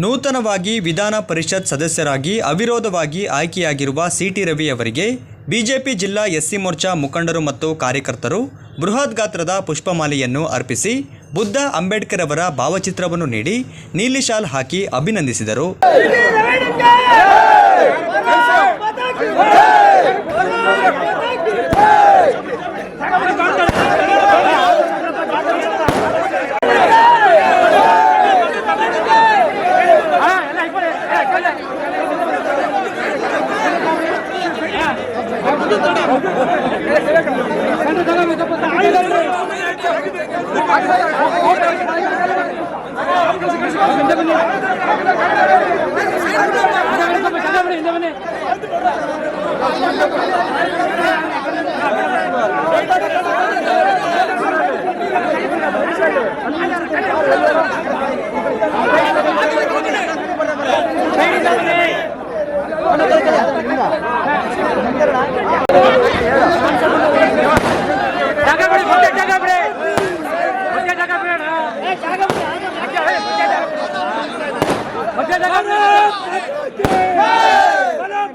ನೂತನವಾಗಿ ವಿಧಾನ ಪರಿಷತ್ ಸದಸ್ಯರಾಗಿ ಅವಿರೋಧವಾಗಿ ಆಯ್ಕೆಯಾಗಿರುವ ಸಿಟಿ ರವಿ ಅವರಿಗೆ ಬಿಜೆಪಿ ಜಿಲ್ಲಾ ಎಸ್ಸಿ ಮೋರ್ಚಾ ಮುಖಂಡರು ಮತ್ತು ಕಾರ್ಯಕರ್ತರು ಬೃಹತ್ ಗಾತ್ರದ ಪುಷ್ಪಮಾಲೆಯನ್ನು ಅರ್ಪಿಸಿ ಬುದ್ಧ ಅಂಬೇಡ್ಕರ್ ಅವರ ಭಾವಚಿತ್ರವನ್ನು ನೀಡಿ ನೀಲಿ ಶಾಲ್ ಹಾಕಿ ಅಭಿನಂದಿಸಿದರು.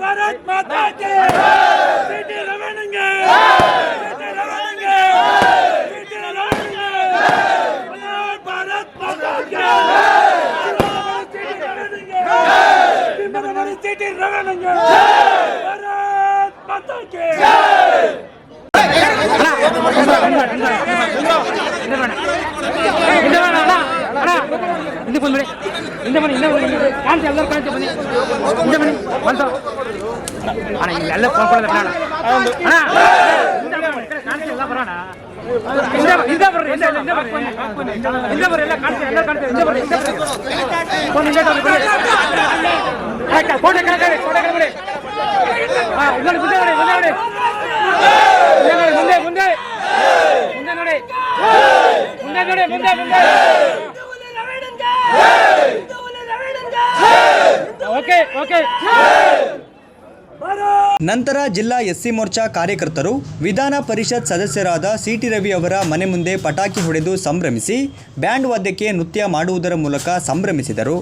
भारत माता की सिटी रवानंगे सिटी रवानंगे भारत माता की सिटी रवानंगे भारत माता की ಹಿಂದೆ ಬಂದ್ಬಿಡಿ ಹಿಂದೆ ಬನ್ನಿ ಕಾಣ್ತಿ ಎಲ್ಲರೂ ಕಾಣ್ತಿ ಬನ್ನಿ ಹಿಂದೆ ಬನ್ನಿ ಬಂತು ಅಣ್ಣ ಇಲ್ಲೆಲ್ಲ ಫೋನ್ ಕೊಡೋದು ಅಣ್ಣ ಕಾಣ್ತಿ ಎಲ್ಲ ಬರೋಣ ಹಿಂದೆ ಬರ್ರಿ ಹಿಂದೆ ಬರ್ರಿ ಎಲ್ಲ ಕಾಣ್ತಿ ಎಲ್ಲ ಕಾಣ್ತಿ ಹಿಂದೆ ಬರ್ರಿ ಫೋನ್ ಹಿಂದೆ ಫೋಟೋ ಕಳ್ಕೊಳ್ಳಿ ಹಾಂ ಇನ್ನೊಂದು ಮುಂದೆ ನೋಡಿ ಮುಂದೆ ನೋಡಿ ನಂತರ ಜಿಲ್ಲಾ ಎಸ್ಸಿ ಮೋರ್ಚಾ ಕಾರ್ಯಕರ್ತರು ವಿಧಾನ ಪರಿಷತ್ ಸದಸ್ಯರಾದ ಸಿಟಿ ರವಿ ಅವರ ಮನೆ ಮುಂದೆ ಪಟಾಕಿ ಹೊಡೆದು ಸಂಭ್ರಮಿಸಿ ಬ್ಯಾಂಡ್ ವಾದ್ಯಕ್ಕೆ ನೃತ್ಯ ಮಾಡುವುದರ ಮೂಲಕ ಸಂಭ್ರಮಿಸಿದರು.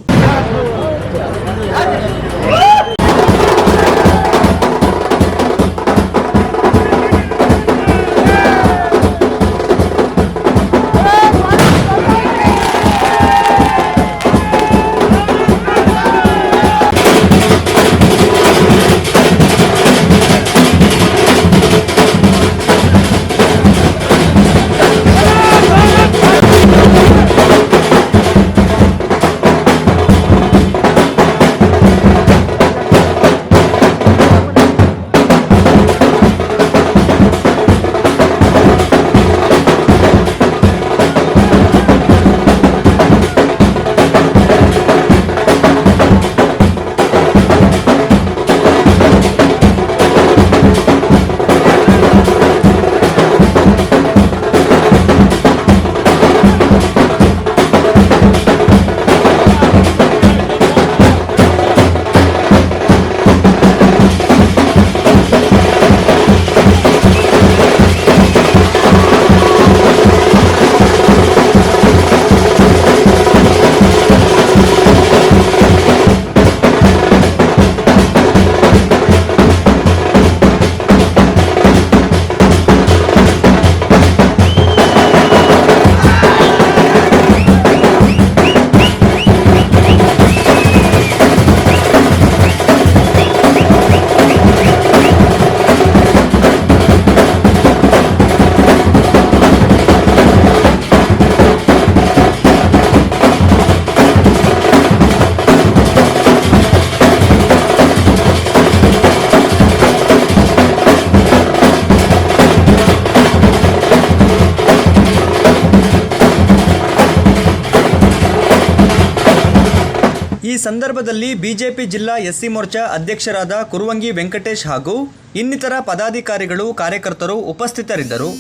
ಈ ಸಂದರ್ಭದಲ್ಲಿ ಬಿಜೆಪಿ ಜಿಲ್ಲಾ ಎಸ್ಸಿ ಮೋರ್ಚಾ ಅಧ್ಯಕ್ಷರಾದ ಕುರುವಂಗಿ ವೆಂಕಟೇಶ್ ಹಾಗೂ ಇನ್ನಿತರ ಪದಾಧಿಕಾರಿಗಳು ಕಾರ್ಯಕರ್ತರು ಉಪಸ್ಥಿತರಿದ್ದರು.